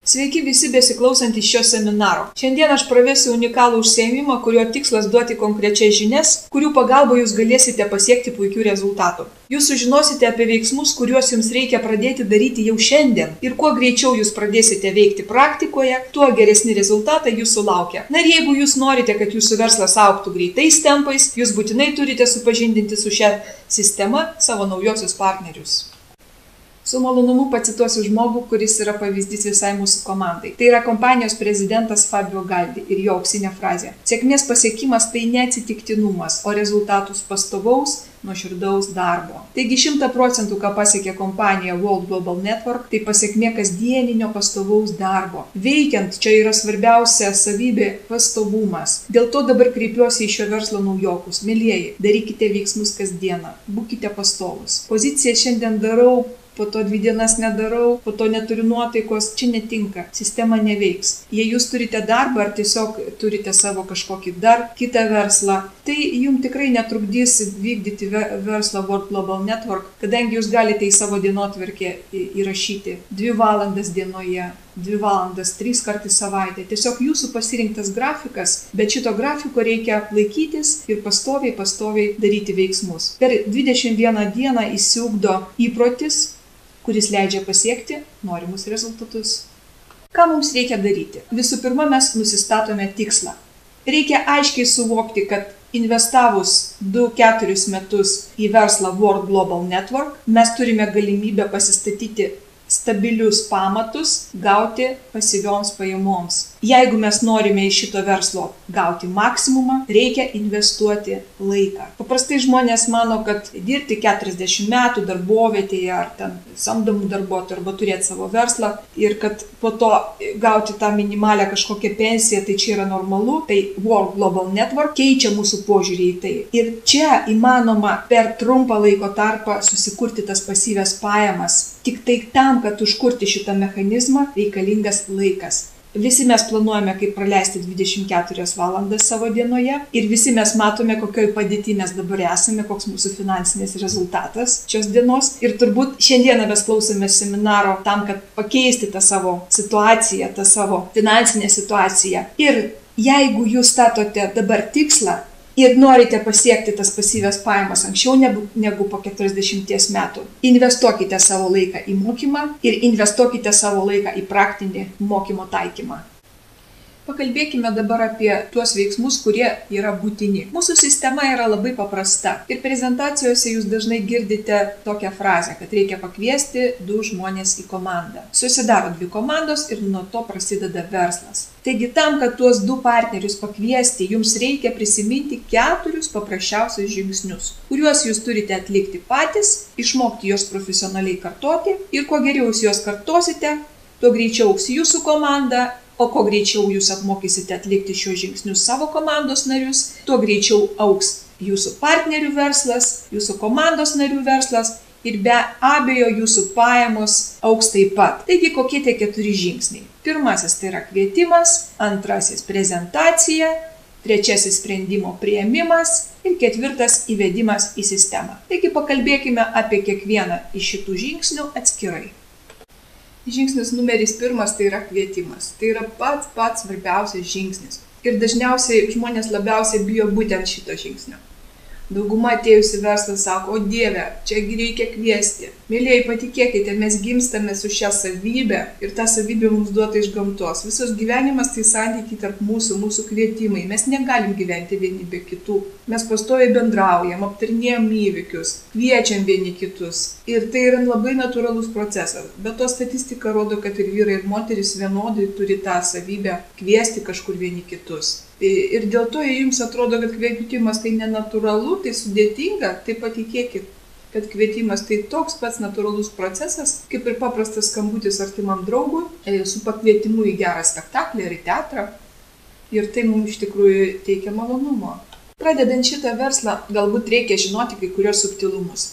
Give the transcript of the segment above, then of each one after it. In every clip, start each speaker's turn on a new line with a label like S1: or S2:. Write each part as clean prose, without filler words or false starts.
S1: Sveiki visi besiklausantys šio seminaro. Šiandien aš pravesiu unikalų užsiėmimą, kurio tikslas duoti konkrečias žinias, kurių pagalba jūs galėsite pasiekti puikių rezultatų. Jūs sužinosite apie veiksmus, kuriuos jums reikia pradėti daryti jau šiandien. Ir kuo greičiau jūs pradėsite veikti praktikoje, tuo geresni rezultatai jūsų laukia. Na ir jeigu jūs norite, kad jūsų verslas augtų greitais tempais, jūs būtinai turite supažindinti su šia sistema savo naujosius partnerius. Su malonumu pacituosiu žmogų, kuris yra pavyzdys visai mūsų komandai. Tai yra kompanijos prezidentas Fabio Galdi ir jo auksinė frazė. Sėkmės pasiekimas tai ne atsitiktinumas, o rezultatus pastovaus, nuoširdaus darbo. Taigi 100%, ką pasiekė kompanija World Global Network, tai pasiekmė kasdieninio pastovaus darbo. Veikiant, čia yra svarbiausia savybė pastovumas. Dėl to dabar kreipiuosi į šio verslo naujokus. Mielieji, darykite veiksmus kasdieną, būkite pastovus. Poziciją šiandien darau, po to 2 dienas nedarau, po to neturiu nuotaikos, čia netinka, sistema neveiks. Jei jūs turite darbą ar tiesiog turite savo kažkokį dar kitą verslą, tai jums tikrai netrukdys vykdyti verslą World Global Network, kadangi jūs galite į savo dienotvarkę įrašyti 2 valandas dienoje, 2 valandas 3 kartus į savaitę. Tiesiog jūsų pasirinktas grafikas, bet šito grafiko reikia laikytis ir pastoviai daryti veiksmus. Per 21 dieną įsiugdo įprotis, kuris leidžia pasiekti norimus rezultatus. Ką mums reikia daryti? Visų pirma, mes nusistatome tikslą. Reikia aiškiai suvokti, kad investavus 2-4 metus į verslą World Global Network, mes turime galimybę pasistatyti stabilius pamatus, gauti pasyvioms pajamoms. Jeigu mes norime iš šito verslo gauti maksimumą, reikia investuoti laiką. Paprastai žmonės mano, kad dirbti 40 metų darbovietėje ar ten samdomų darbuotojų arba turėti savo verslą ir kad po to gauti tą minimalę kažkokią pensiją, tai čia yra normalu. Tai World Global Network keičia mūsų požiūrį į tai. Ir čia įmanoma per trumpą laiko tarpą susikurti tas pasyvias pajamas. Tik tai tam, kad užkurti šitą mechanizmą, reikalingas laikas. Visi mes planuojame, kaip praleisti 24 valandas savo dienoje ir visi mes matome, kokioj padėty mes dabar esame, koks mūsų finansinis rezultatas šios dienos. Ir turbūt šiandieną mes klausome seminaro tam, kad pakeisti tą savo situaciją, tą savo finansinę situaciją. Ir jeigu jūs statote dabar tikslą, ir norite pasiekti tas pasyvias pajamas anksčiau negu po 40 metų, investuokite savo laiką į mokymą ir investuokite savo laiką į praktinį mokymo taikymą. Pakalbėkime dabar apie tuos veiksmus, kurie yra būtini. Mūsų sistema yra labai paprasta. Ir prezentacijose jūs dažnai girdite tokią frazę, kad reikia pakviesti 2 žmonės į komandą. Susidaro 2 komandos ir nuo to prasideda verslas. Taigi tam, kad tuos 2 partnerius pakviesti, jums reikia prisiminti 4 paprasčiausius žingsnius, kuriuos jūs turite atlikti patys, išmokti juos profesionaliai kartoti ir kuo geriau jūs juos kartosite, tuo greičiau augs jūsų komanda. O kuo greičiau jūs apmokysite atlikti šios žingsnius savo komandos narius, tuo greičiau augs jūsų partnerių verslas, jūsų komandos narių verslas ir be abejo jūsų pajamos augs taip pat. Taigi kokie tie 4 žingsniai? Pirmasis tai yra kvietimas, antrasis prezentacija, trečiasis sprendimo priėmimas ir 4 įvedimas į sistemą. Taigi pakalbėkime apie kiekvieną iš šitų žingsnių atskirai. Žingsnis numeris 1 tai yra kvietimas. Tai yra pats svarbiausias žingsnis. Ir dažniausiai žmonės labiausiai bijo būtent šito žingsnio. Dauguma atėjusi verslą sako, o Dieve, čiagi reikia kviesti. Mėlėjai, patikėkite, mes gimstame su šią savybę ir ta savybė mums duota iš gamtos. Visos gyvenimas tai santykiai tarp mūsų kvietimai. Mes negalim gyventi vieni be kitų. Mes pastoviai bendraujam, aptarinėjam įvykius, kviečiam vieni kitus. Ir tai yra labai natūralus procesas. Bet to statistika rodo, kad ir vyrai, ir moteris vienodai turi tą savybę kviesti kažkur vieni kitus. Ir dėl to, jei jums atrodo, kad kvietimas tai nenatūralu, tai sudėtinga, tai patikėkit, kad kvietimas tai toks pats natūralus procesas, kaip ir paprastas skambutis artimam draugui, su pakvietimu į gerą spektaklį ar į teatrą. Ir tai mums iš tikrųjų teikia malonumo. Pradedant šitą verslą, galbūt reikia žinoti kai kurios subtilumus.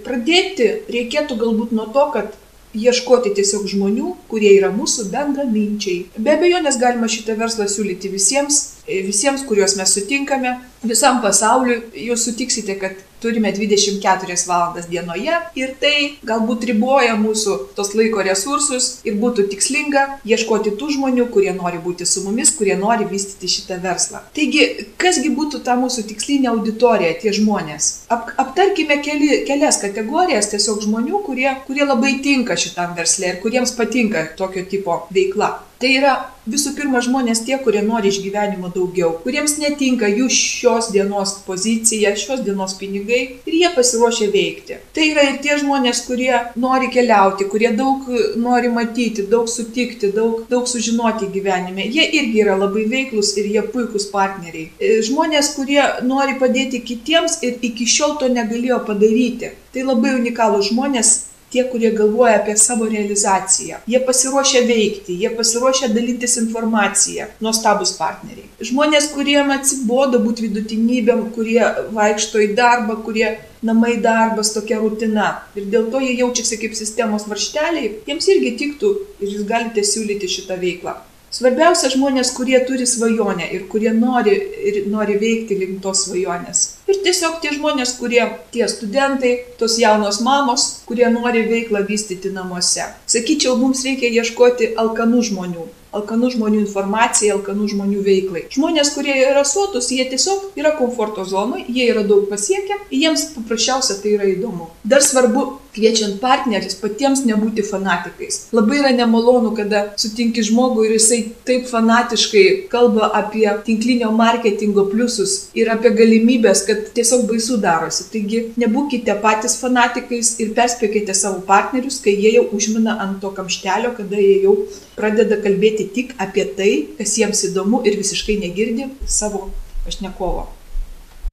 S1: Pradėti reikėtų galbūt nuo to, kad ieškoti tiesiog žmonių, kurie yra mūsų bendraminčiai. Be abejonės galima šitą verslą siūlyti visiems, kuriuos mes sutinkame, visam pasauliu. Jūs sutiksite, kad turime 24 valandas dienoje ir tai galbūt riboja mūsų tos laiko resursus ir būtų tikslinga ieškoti tų žmonių, kurie nori būti su mumis, kurie nori vystyti šitą verslą. Taigi, kasgi būtų ta mūsų tikslinė auditorija, tie žmonės? Aptarkime kelias kategorijas tiesiog žmonių, kurie labai tinka šitam versle ir kuriems patinka tokio tipo veikla. Tai yra visų pirma žmonės tie, kurie nori iš gyvenimo daugiau, kuriems netinka jų šios dienos pozicija, šios dienos pinigai ir jie pasiruošia veikti. Tai yra ir tie žmonės, kurie nori keliauti, kurie daug nori matyti, daug sutikti, daug sužinoti gyvenime. Jie irgi yra labai veiklus ir jie puikūs partneriai. Žmonės, kurie nori padėti kitiems ir iki šiol to negalėjo padaryti. Tai labai unikalūs žmonės. Tie, kurie galvoja apie savo realizaciją. Jie pasiruošia veikti, jie pasiruošia dalintis informaciją. Nuostabus partneriai. Žmonės, kuriem atsibodo būti vidutinybėm, kurie vaikšto į darbą, kurie namai darbas, tokia rutina. Ir dėl to jie jaučiasi kaip sistemos varžteliai. Jiems irgi tiktų ir jūs galite siūlyti šitą veiklą. Svarbiausia žmonės, kurie turi svajonę ir kurie nori veikti link tos svajonės. Ir tiesiog tie žmonės, tie studentai, tos jaunos mamos, kurie nori veiklą vystyti namuose. Sakyčiau, mums reikia ieškoti alkanų žmonių informacijai, alkanų žmonių veiklai. Žmonės, kurie yra sotus, jie tiesiog yra komforto zonai, jie yra daug pasiekę, jiems paprasčiausia tai yra įdomu. Dar svarbu, kviečiant partnerius, patiems nebūti fanatikais. Labai yra nemalonu, kada sutinki žmogų ir jisai taip fanatiškai kalba apie tinklinio marketingo pliusus ir apie galimybės, kad tiesiog baisu darosi. Taigi nebūkite patys fanatikais ir perspėkite savo partnerius, kai jie jau užmina ant to kamštelio, kada jie jau pradeda kalbėti tik apie tai, kas jiems įdomu ir visiškai negirdi savo pašnekovo.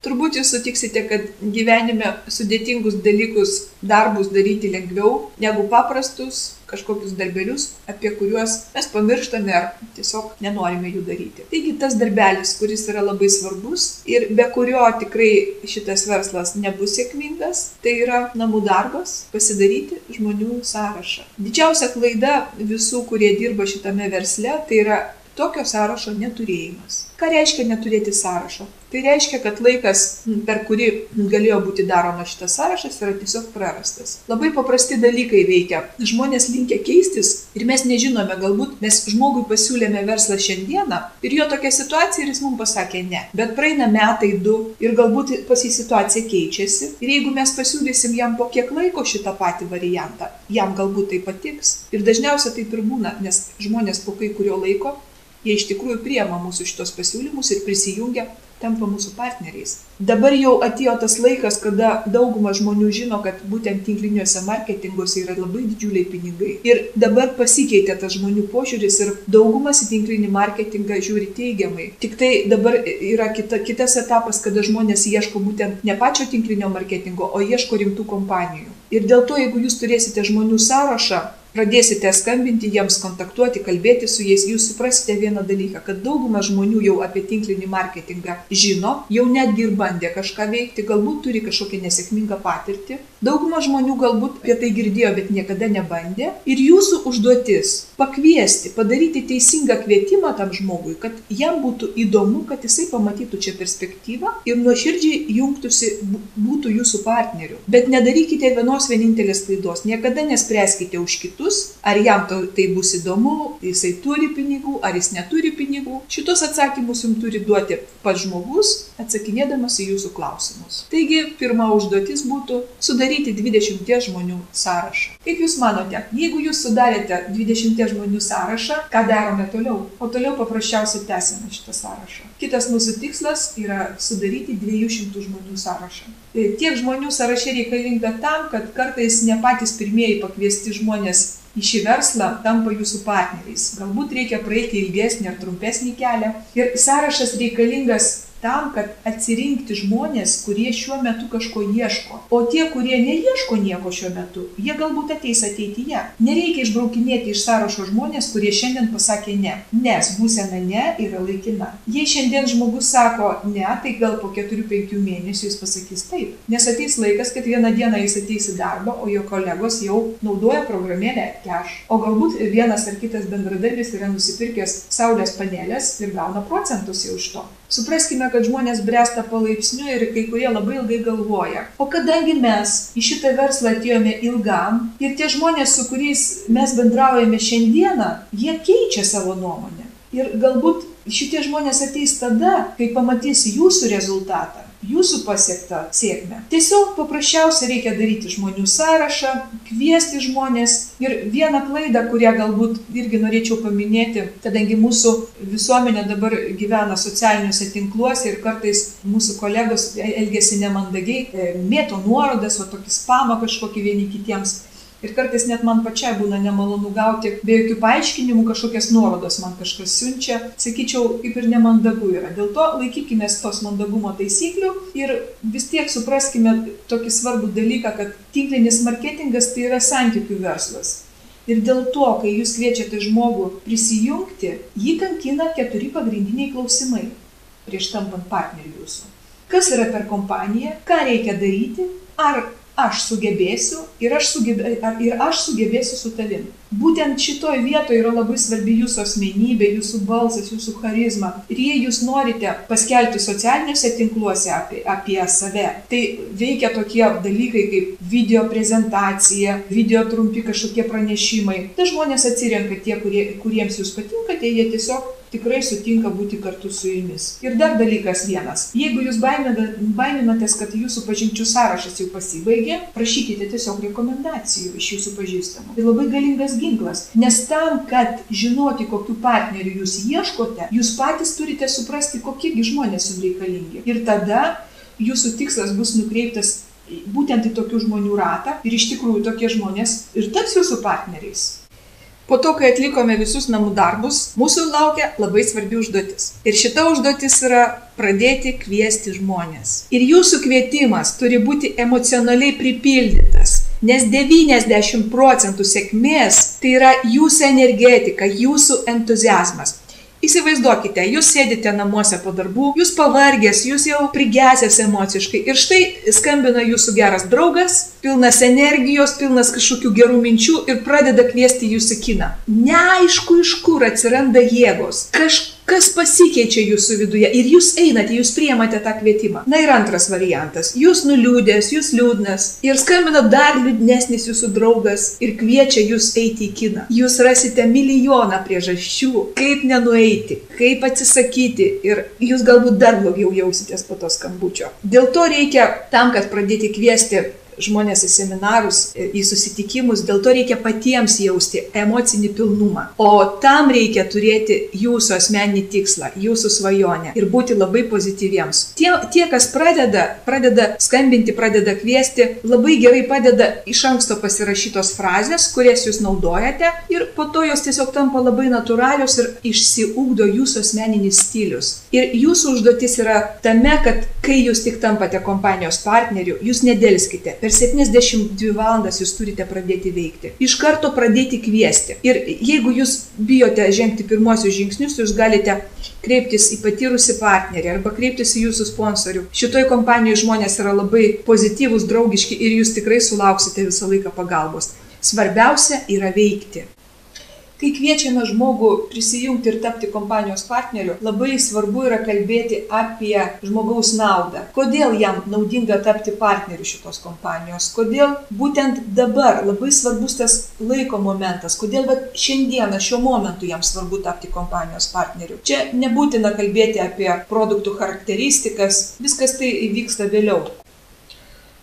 S1: Turbūt jūs sutiksite, kad gyvenime sudėtingus dalykus, darbus daryti lengviau negu paprastus kažkokius darbelius, apie kuriuos mes pamirštame ar tiesiog nenorime jų daryti. Taigi tas darbelis, kuris yra labai svarbus ir be kurio tikrai šitas verslas nebus sėkmingas, tai yra namų darbas, pasidaryti žmonių sąrašą. Didžiausia klaida visų, kurie dirba šitame versle, tai yra tokio sąrašo neturėjimas. Ką reiškia neturėti sąrašo? Tai reiškia, kad laikas, per kurį galėjo būti daroma šitas sąrašas, yra tiesiog prarastas. Labai paprasti dalykai veikia. Žmonės linkę keistis ir mes nežinome, galbūt mes žmogui pasiūlėme verslą šiandieną ir jo tokia situacija ir jis mums pasakė ne. Bet praeina metai, 2 ir galbūt pas jį situacija keičiasi. Ir jeigu mes pasiūlysim jam po kiek laiko šitą patį variantą, jam galbūt tai patiks. Ir dažniausiai taip ir būna, nes žmonės po kai kurio laiko jie iš tikrųjų priema mūsų šitos pasiūlymus ir prisijungia, tampa mūsų partneriais. Dabar jau atėjo tas laikas, kada dauguma žmonių žino, kad būtent tinkliniuose marketinguose yra labai didžiuliai pinigai. Ir dabar pasikeitė tas žmonių požiūris ir daugumas į tinklinį marketingą žiūri teigiamai. Tik tai dabar yra kitas etapas, kada žmonės ieško būtent ne pačio tinklinio marketingo, o ieško rimtų kompanijų. Ir dėl to, jeigu jūs turėsite žmonių sąrašą, pradėsite skambinti jiems, kontaktuoti, kalbėti su jais, jūs suprasite vieną dalyką, kad dauguma žmonių jau apie tinklinį marketingą žino, jau netgi ir bandė kažką veikti, galbūt turi kažkokią nesėkmingą patirtį. Dauguma žmonių galbūt apie tai girdėjo, bet niekada nebandė. Ir jūsų užduotis pakviesti, padaryti teisingą kvietimą tam žmogui, kad jam būtų įdomu, kad jisai pamatytų čia perspektyvą ir nuoširdžiai jungtųsi, būtų jūsų partneriu. Bet nedarykite vienos vienintelės klaidos, niekada nespręskite už kitus, ar jam tai bus įdomu, jisai turi pinigų, ar jis neturi pinigų. Šitos atsakymus jums turi duoti pats žmogus, atsakinėdamas į jūsų klausimus. Taigi, pirma užduotis būtų sudaryti 20 žmonių sąrašą. Kaip jūs manote, jeigu jūs sudarėte 20 žmonių sąrašą, ką darome toliau? O toliau paprasčiausiai tęsime šitą sąrašą. Kitas mūsų tikslas yra sudaryti 200 žmonių sąrašą. Tiek žmonių sąraše reikalinga tam, kad kartais ne patys pirmieji pakviesti žmonės į šį verslą tampa jūsų partneriais. Galbūt reikia praeiti ilgesnį ar trumpesnį kelią. Ir sąrašas reikalingas tam, kad atsirinkti žmonės, kurie šiuo metu kažko ieško. O tie, kurie neieško nieko šiuo metu, jie galbūt ateis ateityje. Nereikia išbraukinėti iš sąrašo žmonės, kurie šiandien pasakė ne. Nes būsena ne yra laikina. Jei šiandien žmogus sako ne, tai gal po 4-5 mėnesių jis pasakys taip. Nes ateis laikas, kad vieną dieną jis ateis į darbą, o jo kolegos jau naudoja programėlę Cash. O galbūt vienas ar kitas bendradarbis yra nusipirkęs saulės panelės ir gauna procentus jau iš to. Supraskime, kad žmonės bręsta palaipsniui ir kai kurie labai ilgai galvoja. O kadangi mes į šitą verslą atėjome ilgam ir tie žmonės, su kuriais mes bendraujame šiandieną, jie keičia savo nuomonę. Ir galbūt šitie žmonės ateis tada, kai pamatys jūsų rezultatą, jūsų pasiektą sėkmę. Tiesiog paprasčiausiai reikia daryti žmonių sąrašą, kviesti žmonės. Ir vieną klaidą, kurią galbūt irgi norėčiau paminėti, kadangi mūsų visuomenė dabar gyvena socialiniuose tinkluose ir kartais mūsų kolegos elgiasi nemandagiai, mėto nuorodas, o tokį spamą kažkokį vieni kitiems. Ir kartais net man pačiai būna nemalonu gauti be jokių paaiškinimų kažkokias nuorodas, man kažkas siunčia, sakyčiau, kaip ir nemandagu yra. Dėl to laikykime tos mandagumo taisyklių ir vis tiek supraskime tokį svarbų dalyką, kad tinklinis marketingas tai yra santykių verslas. Ir dėl to, kai jūs kviečiate žmogų prisijungti, jį kankina 4 pagrindiniai klausimai prieš tampant partneriu jūsų. Kas yra per kompaniją, ką reikia daryti, ar aš sugebėsiu ir aš sugebėsiu su tavim. Būtent šitoj vietoje yra labai svarbi jūsų asmenybė, jūsų balsas, jūsų charizma. Ir jei jūs norite paskelbti socialiniuose tinkluose apie save, tai veikia tokie dalykai kaip video prezentacija, video trumpi kažkokie pranešimai. Tai žmonės atsirenka tie, kuriems jūs patinkate, jie tiesiog tikrai sutinka būti kartu su jumis. Ir dar dalykas vienas. Jeigu jūs baiminatės, kad jūsų pažinčių sąrašas jau pasibaigė, prašykite tiesiog rekomendacijų iš jūsų pažįstamų. Tai labai galingas ginklas. Nes tam, kad žinoti, kokių partnerių jūs ieškote, jūs patys turite suprasti, kokiegi žmonės jums reikalingi. Ir tada jūsų tikslas bus nukreiptas būtent į tokių žmonių ratą ir iš tikrųjų tokie žmonės ir taps jūsų partneriais. Po to, kai atlikome visus namų darbus, mūsų laukia labai svarbi užduotis. Ir šita užduotis yra pradėti kviesti žmonės. Ir jūsų kvietimas turi būti emocionaliai pripildytas, nes 90% sėkmės tai yra jūsų energetika, jūsų entuziazmas. Įsivaizduokite, jūs sėdite namuose po darbų, jūs pavargęs, jūs jau prigesęs emociškai ir štai skambina jūsų geras draugas, pilnas energijos, pilnas kažkokių gerų minčių ir pradeda kviesti jūs į kiną. Neaišku, iš kur atsiranda jėgos, kažkas pasikeičia jūsų viduje ir jūs einate, jūs priimate tą kvietimą. Na ir antras variantas, jūs nuliūdęs, jūs liūdnas ir skambina dar liūdnesnis jūsų draugas ir kviečia jūs eiti į kiną. Jūs rasite milijoną priežasčių, kaip nenueiti, kaip atsisakyti ir jūs galbūt dar blogiau jausitės po to skambučio. Dėl to reikia tam, kad pradėti kviesti žmonės į seminarus, į susitikimus, dėl to reikia patiems jausti emocinį pilnumą. O tam reikia turėti jūsų asmeninį tikslą, jūsų svajonę ir būti labai pozityviems. Tie kas pradeda skambinti, pradeda kviesti, labai gerai padeda iš anksto pasirašytos frazės, kurias jūs naudojate ir po to jos tiesiog tampa labai natūralios ir išsiugdo jūsų asmeninis stilius. Ir jūsų užduotis yra tame, kad kai jūs tik tampate kompanijos partneriu, jūs nedelskite. Per 72 valandas jūs turite pradėti veikti. Iš karto pradėti kviesti. Ir jeigu jūs bijote žengti pirmosius žingsnius, jūs galite kreiptis į patyrusį partnerį arba kreiptis į jūsų sponsorių. Šitoj kompanijoje žmonės yra labai pozityvūs, draugiški ir jūs tikrai sulauksite visą laiką pagalbos. Svarbiausia yra veikti. Kai kviečiame žmogų prisijungti ir tapti kompanijos partneriu, labai svarbu yra kalbėti apie žmogaus naudą. Kodėl jam naudinga tapti partneriu šitos kompanijos? Kodėl būtent dabar labai svarbus tas laiko momentas? Kodėl šiandieną, šiuo momentu jam svarbu tapti kompanijos partneriu? Čia nebūtina kalbėti apie produktų charakteristikas, viskas tai įvyksta vėliau.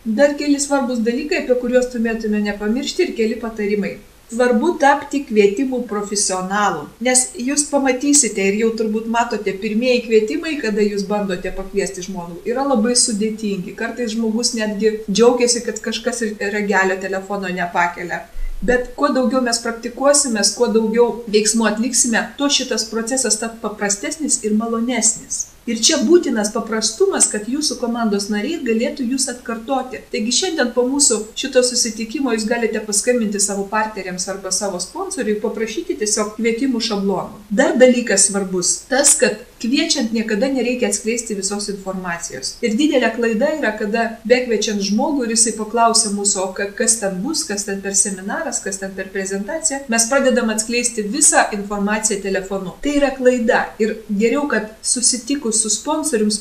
S1: Dar keli svarbus dalykai, apie kuriuos turėtume nepamiršti ir keli patarimai. Svarbu tapti kvietimų profesionalu, nes jūs pamatysite ir jau turbūt matote, pirmieji kvietimai, kada jūs bandote pakviesti žmogų, yra labai sudėtingi. Kartais žmogus netgi džiaugiasi, kad kažkas ragelio telefono nepakelia. Bet kuo daugiau mes praktikuosimės, kuo daugiau veiksmų atliksime, tuo šitas procesas taps paprastesnis ir malonesnis. Ir čia būtinas paprastumas, kad jūsų komandos nariai galėtų jūs atkartoti. Taigi šiandien po mūsų šito susitikimo jūs galite paskambinti savo partneriams arba savo sponsoriui ir paprašyti tiesiog kvietimų šablonų. Dar dalykas svarbus, tas, kad Kviečiant niekada nereikia atskleisti visos informacijos. Ir didelė klaida yra, kada bekviečiant žmogų ir jisai paklausia mūsų, o kas ten bus, kas ten per seminaras, kas ten per prezentaciją, mes pradedam atskleisti visą informaciją telefonu. Tai yra klaida. Ir geriau, kad susitikus su sponsorius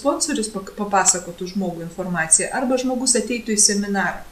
S1: papasakotų žmogų informaciją arba žmogus ateitų į seminarą.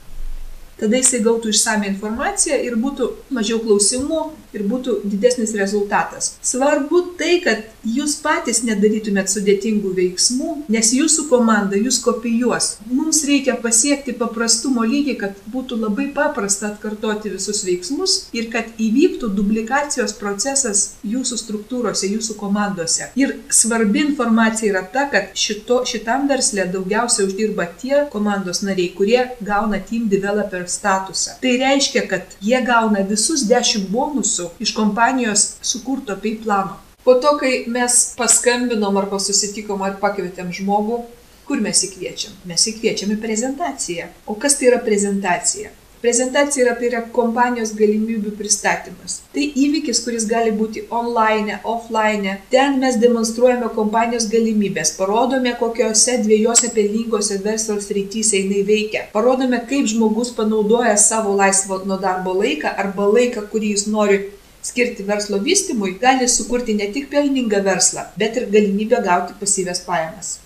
S1: Tada jisai gautų išsame informaciją ir būtų mažiau klausimų ir būtų didesnis rezultatas. Svarbu tai, kad jūs patys nedarytumėt sudėtingų veiksmų, nes jūsų komanda jūs kopijuos. Mums reikia pasiekti paprastumo lygį, kad būtų labai paprasta atkartoti visus veiksmus ir kad įvyktų duplikacijos procesas jūsų struktūrose, jūsų komandose. Ir svarbi informacija yra ta, kad šitam versle daugiausiai uždirba tie komandos nariai, kurie gauna team developer statusą. Tai reiškia, kad jie gauna visus 10 bonusų iš kompanijos sukurto pay plano. Po to, kai mes paskambinom arba susitikom ar pakvietėm žmogų, kur mes įkviečiam? Mes įkviečiam į prezentaciją. O kas tai yra prezentacija? Prezentacija yra kompanijos galimybių pristatymas. Tai įvykis, kuris gali būti online, offline. Ten mes demonstruojame kompanijos galimybės, parodome, kokiose dviejose pelningose verslo srityse jinai veikia. Parodome, kaip žmogus panaudoja savo laisvo nuo darbo laiką arba laiką, kurį jis nori skirti verslo vystymui, gali sukurti ne tik pelningą verslą, bet ir galimybę gauti pasyvias pajamas.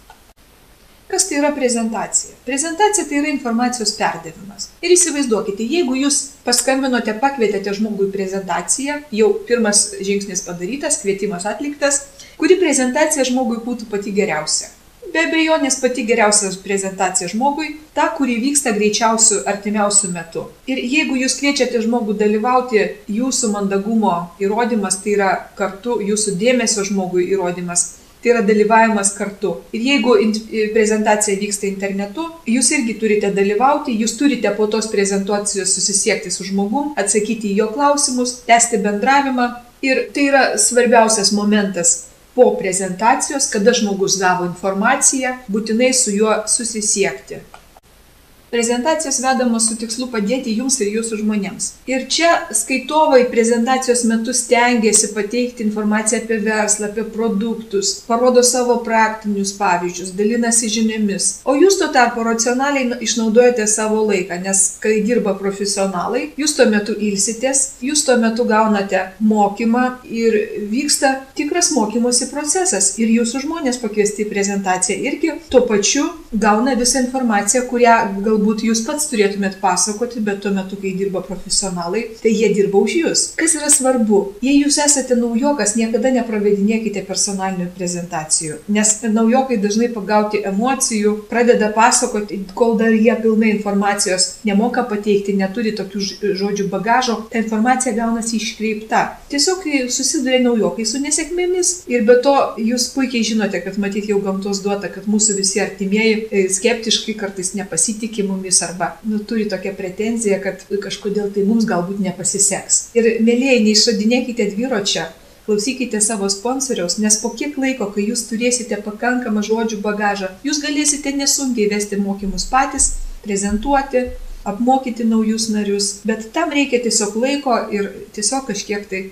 S1: Kas tai yra prezentacija? Prezentacija tai yra informacijos perdavimas. Ir įsivaizduokite, jeigu jūs paskambinote, pakvietėte žmogų į prezentaciją, jau pirmas žingsnis padarytas, kvietimas atliktas, kuri prezentacija žmogui būtų pati geriausia. Be abejonės pati geriausia prezentacija žmogui, ta, kuri vyksta greičiausiu artimiausiu metu. Ir jeigu jūs kviečiate žmogų dalyvauti, jūsų mandagumo įrodymas, tai yra kartu jūsų dėmesio žmogui įrodymas, tai yra dalyvavimas kartu. Ir jeigu prezentacija vyksta internetu, jūs irgi turite dalyvauti, jūs turite po tos prezentacijos susisiekti su žmogum, atsakyti į jo klausimus, tęsti bendravimą. Ir tai yra svarbiausias momentas po prezentacijos, kada žmogus gavo informaciją, būtinai su juo susisiekti. Prezentacijos vedamos su tikslu padėti jums ir jūsų žmonėms. Ir čia skaitovai prezentacijos metu stengiasi pateikti informaciją apie verslą, apie produktus, parodo savo praktinius pavyzdžius, dalinasi žiniomis. O jūs tuo tarpu racionaliai išnaudojate savo laiką, nes kai dirba profesionalai, jūs tuo metu ilsitės, jūs tuo metu gaunate mokymą ir vyksta tikras mokymosi procesas. Ir jūsų žmonės pakviesti į prezentaciją irgi tuo pačiu gauna visą informaciją, kurią galbūt jūs pats turėtumėt pasakoti, bet tuo metu, kai dirba profesionalai, tai jie dirba už jūs. Kas yra svarbu? Jei jūs esate naujokas, niekada nepravedinėkite personalinių prezentacijų, nes naujokai dažnai pagauti emocijų, pradeda pasakoti, kol dar jie pilnai informacijos nemoka pateikti, neturi tokių žodžių bagažo, ta informacija gaunasi iškreipta. Tiesiog susiduria naujokai su nesėkmėmis ir be to jūs puikiai žinote, kad matyt jau gamtos duota, kad mūsų visi artimieji skeptiškai kartais nepasitikė mumis arba turi tokią pretenziją, kad kažkodėl tai mums galbūt nepasiseks. Ir mėlėjai, neišradinėkite dviračio, klausykite savo sponsoriaus, nes po kiek laiko, kai jūs turėsite pakankamą žodžių bagažą, jūs galėsite nesunkiai vesti mokymus patys, prezentuoti, apmokyti naujus narius, bet tam reikia tiesiog laiko ir tiesiog kažkiek tai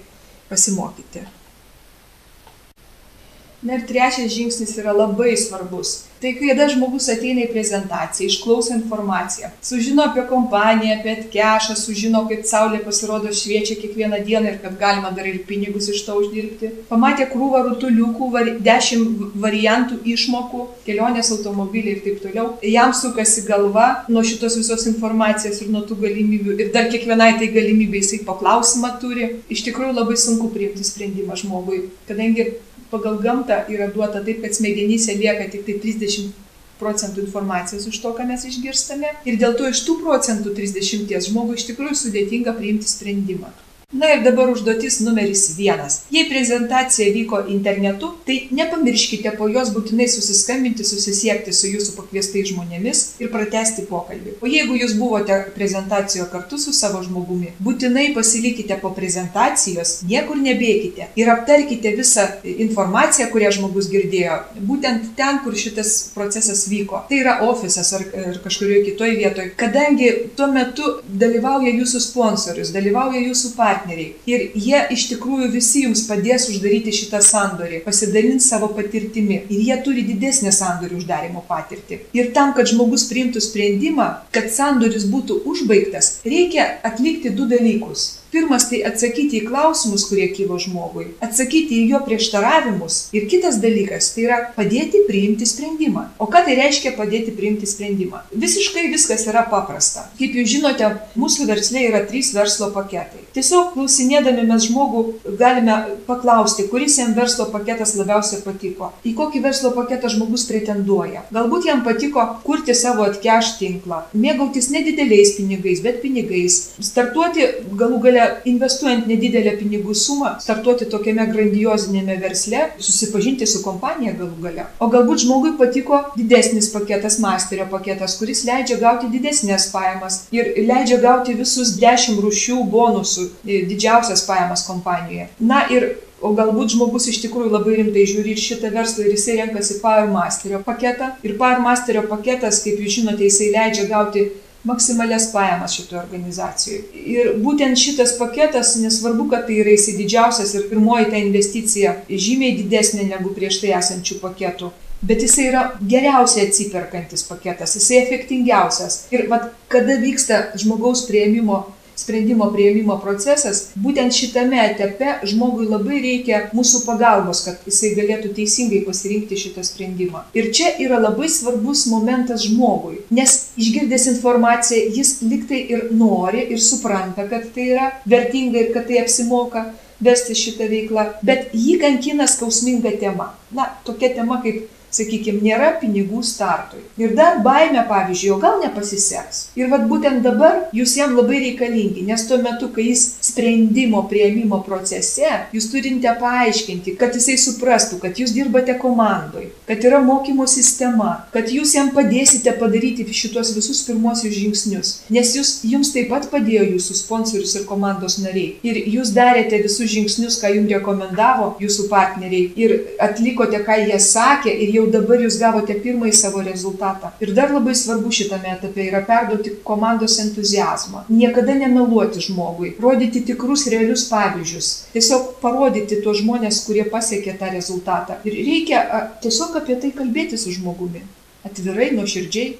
S1: pasimokyti. Na ir trečias žingsnis yra labai svarbus. Tai kada žmogus ateina į prezentaciją, išklauso informaciją, sužino apie kompaniją, apie Atkešą, sužino, kaip saulė pasirodo šviečia kiekvieną dieną ir kad galima dar ir pinigus iš to uždirbti. Pamatė krūvą rutuliukų, 10 variantų išmokų, kelionės automobiliai ir taip toliau. Jam sukasi galva nuo šitos visos informacijos ir nuo tų galimybių. Ir dar kiekvienai tai galimybė jisai paklausimą turi. Iš tikrųjų labai sunku priimti sprendimą žmogui, kadangi pagal gamtą yra duota taip, kad smegenyse lieka tik tai 30% informacijos iš to, ką mes išgirstame. Ir dėl to iš tų procentų 30 žmogui iš tikrųjų sudėtinga priimti sprendimą. Na ir dabar užduotis numeris 1. Jei prezentacija vyko internetu, tai nepamirškite po jos būtinai susiskambinti, susisiekti su jūsų pakviestais žmonėmis ir pratęsti pokalbį. O jeigu jūs buvote prezentacijoje kartu su savo žmogumi, būtinai pasilikite po prezentacijos, niekur nebėkite ir aptarkite visą informaciją, kurią žmogus girdėjo, būtent ten, kur šitas procesas vyko. Tai yra ofisas ar kažkurioje kitoje vietoje, kadangi tuo metu dalyvauja jūsų sponsorius, dalyvauja jūsų partneris. partneriai. Ir jie iš tikrųjų visi jums padės uždaryti šitą sandorį, pasidalins savo patirtimi. Ir jie turi didesnę sandorių uždarimo patirtį. Ir tam, kad žmogus priimtų sprendimą, kad sandoris būtų užbaigtas, reikia atlikti 2 dalykus. Pirmas tai atsakyti į klausimus, kurie kilo žmogui, atsakyti į jo prieštaravimus. Ir kitas dalykas tai yra padėti priimti sprendimą. O ką tai reiškia padėti priimti sprendimą? Visiškai viskas yra paprasta. Kaip jūs žinote, mūsų versle yra 3 verslo paketai. Tiesiog klausinėdami mes žmogų galime paklausti, kuris jam verslo paketas labiausiai patiko. Į kokį verslo paketą žmogus pretenduoja. Galbūt jam patiko kurti savo cash tinklą, mėgautis nedideliais pinigais, bet pinigais, startuoti galų gale investuojant nedidelę pinigų sumą, startuoti tokiame grandiozinėme versle, susipažinti su kompanija galų gale. O galbūt žmogui patiko didesnis paketas, masterio paketas, kuris leidžia gauti didesnės pajamas ir leidžia gauti visus 10 rūšių bonusų, didžiausias pajamas kompanijoje. O galbūt žmogus iš tikrųjų labai rimtai žiūri ir šitą verslą ir jisai renkasi Power Masterio paketą. Ir Power Masterio paketas, kaip jūs žinote, jisai leidžia gauti maksimalias pajamas šitoje organizacijoje. Ir būtent šitas paketas, nesvarbu, kad tai yra jisai didžiausias ir pirmoji ta investicija žymiai didesnė negu prieš tai esančių paketų. Bet jisai yra geriausiai atsiperkantis paketas, jisai efektingiausias. Ir kada vyksta žmogaus sprendimo priėmimo procesas, būtent šitame etape žmogui labai reikia mūsų pagalbos, kad jisai galėtų teisingai pasirinkti šitą sprendimą. Ir čia yra labai svarbus momentas žmogui, nes išgirdęs informaciją jis liktai ir nori ir supranta, kad tai yra vertinga ir kad tai apsimoka vesti šitą veiklą, bet jį kankina skausminga tema. Tokia tema kaip, sakykime, nėra pinigų startui. Ir dar baimė, pavyzdžiui, o gal nepasiseks. Ir būtent dabar jūs jam labai reikalingi, nes tuo metu, kai jis sprendimo priėmimo procese, jūs turite paaiškinti, kad jisai suprastų, kad jūs dirbate komandoj, kad yra mokymo sistema, kad jūs jam padėsite padaryti šitos visus pirmosius žingsnius. Nes jums taip pat padėjo jūsų sponsorius ir komandos nariai. Ir jūs darėte visus žingsnius, ką jums rekomendavo jūsų partneriai. Ir atlikote, ką jie sakė, ir jau dabar jūs gavote pirmąjį savo rezultatą. Ir dar labai svarbu šitame etape yra perduoti komandos entuziazmą. Niekada nemeluoti žmogui, rodyti tikrus realius pavyzdžius. Tiesiog parodyti tuos žmonės, kurie pasiekė tą rezultatą. Ir reikia tiesiog apie tai kalbėti su žmogumi. Atvirai, nuoširdžiai.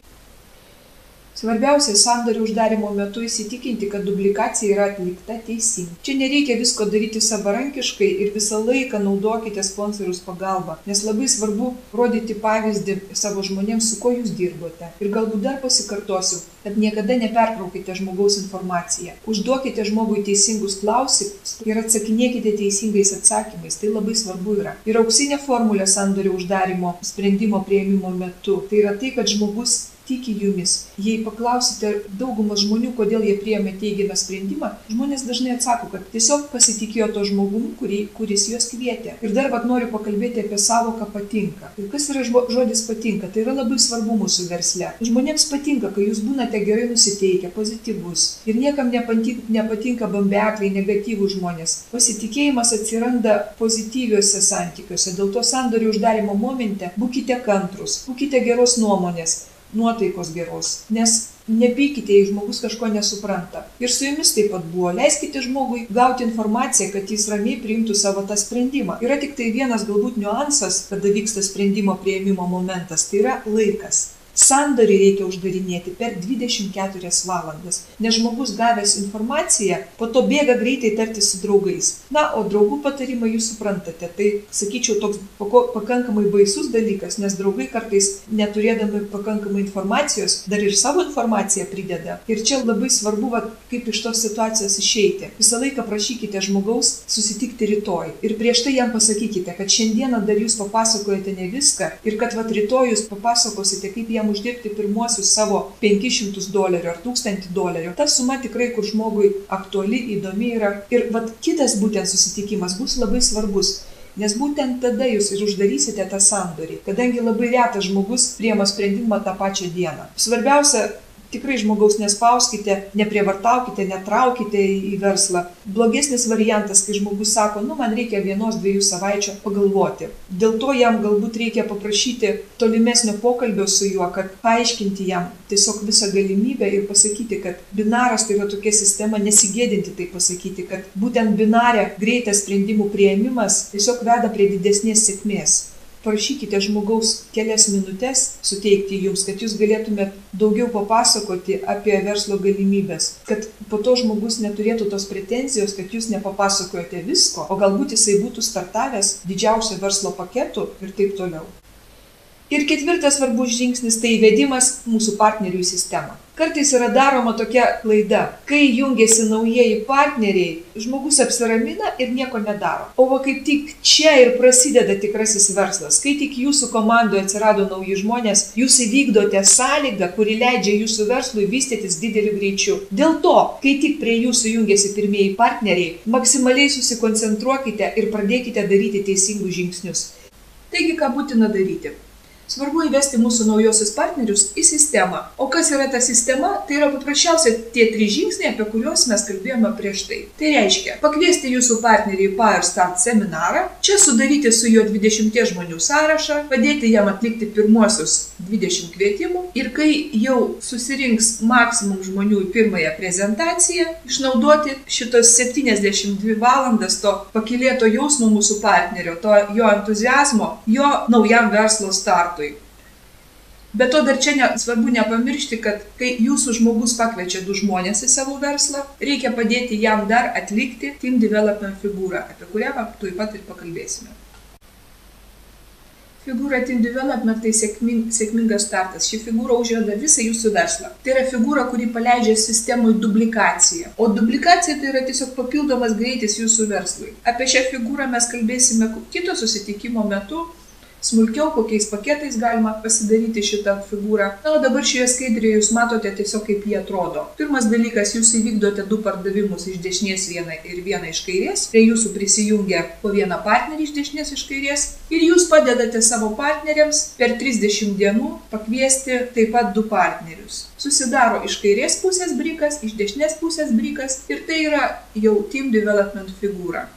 S1: Svarbiausia, sandorio uždarimo metu įsitikinti, kad dublikacija yra atlikta teisingai. Čia nereikia visko daryti savarankiškai ir visą laiką naudokite sponsorius pagalbą, nes labai svarbu rodyti pavyzdį savo žmonėms, su ko jūs dirbote. Ir galbūt dar pasikartosiu, kad niekada nepertraukite žmogaus informaciją. Užduokite žmogui teisingus klausimus ir atsakinėkite teisingais atsakymais. Tai labai svarbu yra. Ir auksinė formulė sandorio uždarimo sprendimo priėmimo metu. Tai yra tai, kad žmogus tiki jumis. Jei paklausite daugumas žmonių, kodėl jie priėmė teigiamą sprendimą, žmonės dažnai atsako, kad tiesiog pasitikėjo to žmogumi, kuris juos kvietė. Ir dar noriu pakalbėti apie savoką patinka. Ir kas yra žodis patinka? Tai yra labai svarbu mūsų versle. Žmonėms patinka, kai jūs būnate gerai nusiteikę, pozityvus. Ir niekam nepatinka bambeakliai, negatyvūs žmonės. Pasitikėjimas atsiranda pozityviuose santykiuose. Dėl to sandorio uždarimo momente būkite kantrus, būkite geros nuomonės, nuotaikos geros, nes nepykite, jei žmogus kažko nesupranta. Ir su jumis taip pat buvo. Leiskite žmogui gauti informaciją, kad jis ramiai priimtų savo tą sprendimą. Yra tik tai vienas galbūt niuansas, kada vyksta sprendimo priėmimo momentas, tai yra laikas. Sandorį reikia uždarinėti per 24 valandas, nes žmogus gavęs informaciją, po to bėga greitai tartis su draugais. O draugų patarimą jūs suprantate, tai, sakyčiau, toks pakankamai baisus dalykas, nes draugai kartais, neturėdami pakankamai informacijos, dar ir savo informaciją prideda. Ir čia labai svarbu, kaip iš tos situacijos išeiti. Visą laiką prašykite žmogaus susitikti rytoj. Ir prieš tai jam pasakykite, kad šiandieną dar jūs papasakojate ne viską ir kad rytoj jūs papasakosite, kaip jam uždirbti pirmuosius savo $500 ar $1000. Ta suma tikrai, kur žmogui aktuali, įdomi yra. Ir kitas būtent susitikimas bus labai svarbus, nes būtent tada jūs ir uždarysite tą sandorį, kadangi labai retas žmogus priima sprendimą tą pačią dieną. Svarbiausia Tikrai žmogaus nespauskite, neprievartaukite, netraukite į verslą. Blogesnis variantas, kai žmogus sako, man reikia 1-2 savaičių pagalvoti. Dėl to jam galbūt reikia paprašyti tolimesnio pokalbio su juo, kad paaiškinti jam tiesiog visą galimybę ir pasakyti, kad binaras tai yra tokia sistema, nesigėdinti tai pasakyti, kad būtent binare greitas sprendimų priėmimas tiesiog veda prie didesnės sėkmės. Prašykite žmogaus kelias minutės suteikti jums, kad jūs galėtumėt daugiau papasakoti apie verslo galimybės, kad po to žmogus neturėtų tos pretenzijos, kad jūs nepapasakojote visko, o galbūt jisai būtų startavęs didžiausio verslo paketų ir taip toliau. Ir 4 svarbus žingsnis tai įvedimas mūsų partnerių į sistemą. Kartais yra daroma tokia klaida. Kai jungiasi naujieji partneriai, žmogus apsiramina ir nieko nedaro. O kaip tik čia ir prasideda tikrasis verslas. Kai tik jūsų komandoje atsirado nauji žmonės, jūs įvykdote sąlygą, kuri leidžia jūsų verslui vystytis dideliu greičiu. Dėl to, kai tik prie jūsų jungiasi pirmieji partneriai, maksimaliai susikoncentruokite ir pradėkite daryti teisingus žingsnius. Taigi, ką būtina daryti? Svarbu įvesti mūsų naujosius partnerius į sistemą. O kas yra ta sistema? Tai yra paprasčiausiai tie 3 žingsniai, apie kuriuos mes kalbėjome prieš tai. Tai reiškia, pakviesti jūsų partnerį į Power Start seminarą, čia sudaryti su juo 20 žmonių sąrašą, padėti jam atlikti pirmuosius 20 kvietimų ir kai jau susirinks maksimum žmonių į pirmąją prezentaciją, išnaudoti šitos 72 valandas to pakylėto jausmo mūsų partnerio, to jo entuziazmo, jo naujam verslo startui. Bet to dar čia svarbu nepamiršti, kad kai jūsų žmogus pakviečia 2 žmonės į savo verslą, reikia padėti jam dar atlikti Team Development figūrą, apie kurią tuoj pat ir pakalbėsime. Figūra Team Development tai sėkmingas startas. Ši figūra užveda visą jūsų verslą. Tai yra figūra, kuri paleidžia sistemui duplikaciją. O duplikacija tai yra tiesiog papildomas greitis jūsų verslui. Apie šią figūrą mes kalbėsime kito susitikimo metu. Smulkiau, kokiais paketais galima pasidaryti šitą figūrą. O dabar šioje skaidrėje jūs matote tiesiog, kaip jie atrodo. Pirmas dalykas, jūs įvykdote 2 pardavimus iš dešinės vieną ir vieną iš kairės. Prie jūsų prisijungia po vieną partnerį iš dešinės iš kairės. Ir jūs padedate savo partneriams per 30 dienų pakviesti taip pat 2 partnerius. Susidaro iš kairės pusės brikas, iš dešinės pusės brikas ir tai yra jau Team Development figūra.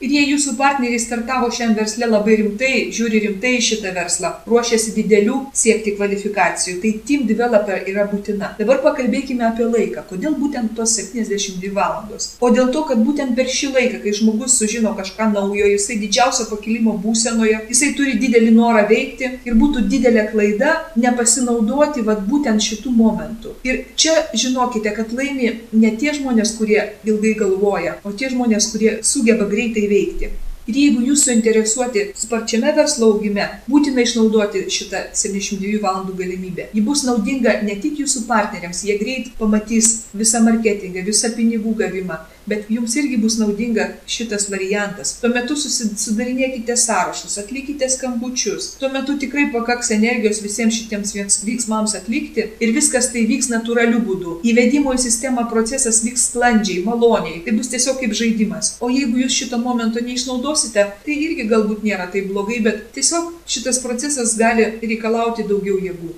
S1: Ir jei jūsų partneriai startavo šiam versle labai rimtai, žiūri rimtai šitą verslą, ruošiasi didelių siekti kvalifikacijų, tai Team Developer yra būtina. Dabar pakalbėkime apie laiką. Kodėl būtent tos 72 valandos? O dėl to, kad būtent per šį laiką, kai žmogus sužino kažką naujo, jisai didžiausio pakilimo būsenoje, jisai turi didelį norą veikti ir būtų didelė klaida nepasinaudoti būtent šitų momentų. Ir čia žinokite, kad laimi ne tie žmonės, kurie ilgai galvoja, o tie žmonės, kurie sugeba greitai veikti. Ir jeigu jūs suinteresuoti sparčiame verslo augime, būtina išnaudoti šitą 72 valandų galimybę. Ji bus naudinga ne tik jūsų partneriams, jie greit pamatys visą marketingą, visą pinigų gavimą, bet jums irgi bus naudinga šitas variantas. Tuo metu sudarinėkite sąrašus, atlikite skambučius. Tuo metu tikrai pakaks energijos visiems šitiems veiksmams atlikti ir viskas tai vyks natūraliu būdu. Įvedimo į sistemą procesas vyks sklandžiai, maloniai, tai bus tiesiog kaip žaidimas. O jeigu jūs šito momento neišnaudosite, tai irgi galbūt nėra taip blogai, bet tiesiog šitas procesas gali reikalauti daugiau jėgų.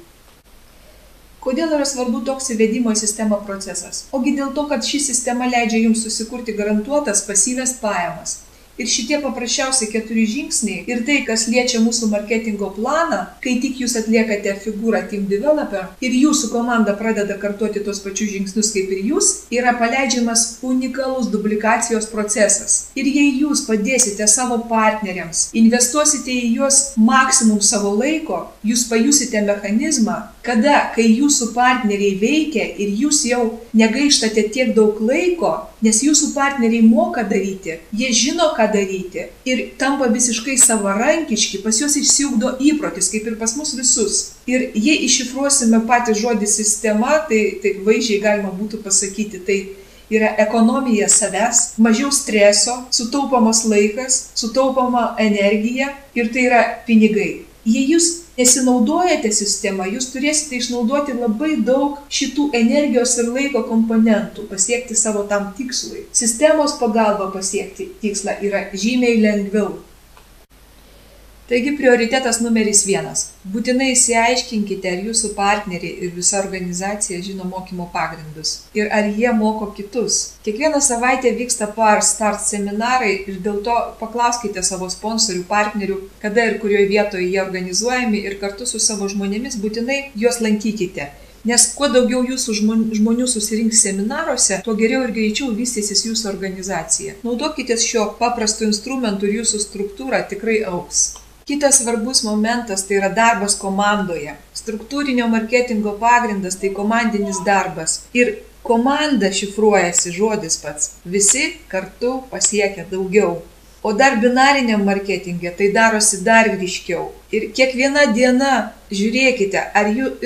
S1: Kodėl yra svarbu toks įvedimo į sistemą procesas? Ogi dėl to, kad ši sistema leidžia jums susikurti garantuotas pasyvias pajamas. Ir šitie paprasčiausiai 4 žingsniai ir tai, kas liečia mūsų marketingo planą, kai tik jūs atliekate figūrą Team Developer ir jūsų komanda pradeda kartuoti tos pačius žingsnius kaip ir jūs, yra paleidžiamas unikalus duplikacijos procesas. Ir jei jūs padėsite savo partneriams, investuosite į juos maksimum savo laiko, jūs pajusite mechanizmą, kada, kai jūsų partneriai veikia ir jūs jau negaištate tiek daug laiko, nes jūsų partneriai moka daryti, jie žino, ką daryti ir tampa visiškai savarankiški, pas juos išsiugdo įprotis, kaip ir pas mus visus. Ir jei iššifruosime patį žodį sistema, tai vaizdžiai galima būtų pasakyti, tai yra ekonomija savęs, mažiau streso, sutaupomas laikas, sutaupoma energija ir tai yra pinigai. Jei jūs nesinaudojate sistemą, jūs turėsite išnaudoti labai daug šitų energijos ir laiko komponentų, pasiekti savo tam tikslui. Sistemos pagalba pasiekti tikslą yra žymiai lengviau. Taigi prioritetas numeris 1. Būtinai išsiaiškinkite, ar jūsų partneriai ir visa organizacija žino mokymo pagrindus ir ar jie moko kitus. Kiekvieną savaitę vyksta PAR Start seminarai ir dėl to paklauskite savo sponsorių, partnerių, kada ir kurioje vietoje jie organizuojami ir kartu su savo žmonėmis būtinai juos lankykite. Nes kuo daugiau jūsų žmonių susirinks seminaruose, tuo geriau ir greičiau vystysis jūsų organizacija. Naudokitės šio paprasto instrumentų ir jūsų struktūra tikrai augs. Kitas svarbus momentas tai yra darbas komandoje. Struktūrinio marketingo pagrindas tai komandinis darbas. Ir komanda šifruojasi žodis pats. Visi kartu pasiekia daugiau. O dar binariniam marketinge tai darosi dar ryškiau. Ir kiekviena diena žiūrėkite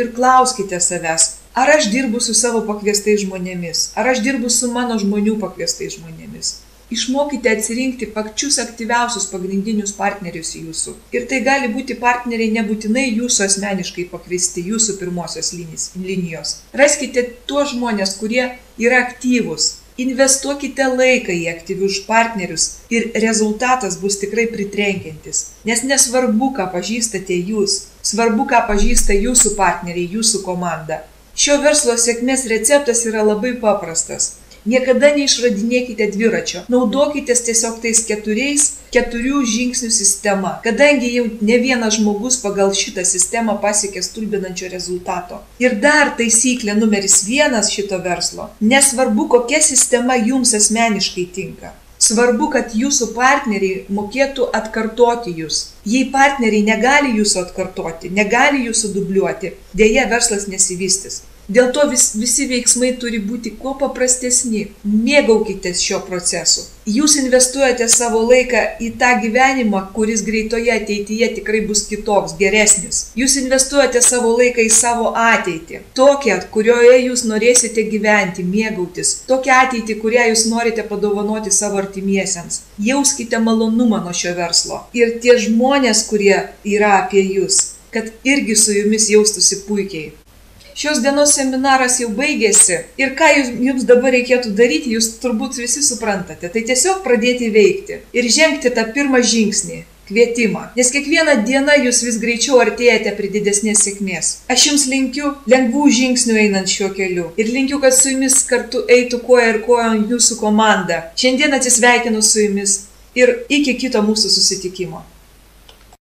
S1: ir klauskite savęs, ar aš dirbu su savo pakviestais žmonėmis, ar aš dirbu su mano žmonių pakviestais žmonėmis. Išmokite atsirinkti pačius aktyviausius pagrindinius partnerius jūsų. Ir tai gali būti partneriai nebūtinai jūsų asmeniškai pakviesti, jūsų pirmosios linijos. Raskite tuos žmonės, kurie yra aktyvūs. Investuokite laiką į aktyvius partnerius ir rezultatas bus tikrai pritrenkiantis. Nes nesvarbu, ką pažįstate jūs, svarbu, ką pažįsta jūsų partneriai, jūsų komanda. Šio verslo sėkmės receptas yra labai paprastas. Niekada neišradinėkite dviračio, naudokitės tiesiog tais 4 žingsnių sistema, kadangi jau ne vienas žmogus pagal šitą sistemą pasiekė stulbinančio rezultato. Ir dar taisyklė numeris 1 šito verslo. Nesvarbu, kokia sistema jums asmeniškai tinka. Svarbu, kad jūsų partneriai mokėtų atkartoti jūs. Jei partneriai negali jūsų atkartoti, negali jūsų dubliuoti, dėja verslas nesivystys. Dėl to visi veiksmai turi būti kuo paprastesni. Mėgaukitės šio procesu. Jūs investuojate savo laiką į tą gyvenimą, kuris greitoje ateityje tikrai bus kitoks, geresnis. Jūs investuojate savo laiką į savo ateitį. Tokią, kurioje jūs norėsite gyventi, mėgautis. Tokią ateitį, kurią jūs norite padovanoti savo artimiesiems. Jauskite malonumą nuo šio verslo. Ir tie žmonės, kurie yra apie jūs, kad irgi su jumis jaustųsi puikiai. Šios dienos seminaras jau baigėsi ir ką jums dabar reikėtų daryti, jūs turbūt visi suprantate. Tai tiesiog pradėti veikti ir žengti tą pirmą žingsnį – kvietimą. Nes kiekvieną dieną jūs vis greičiau artėjate prie didesnės sėkmės. Aš jums linkiu lengvų žingsnių einant šiuo keliu ir linkiu, kad su jumis kartu eitų koja ir kojon jūsų komanda. Šiandien atsisveikinu su jumis ir iki kito mūsų susitikimo.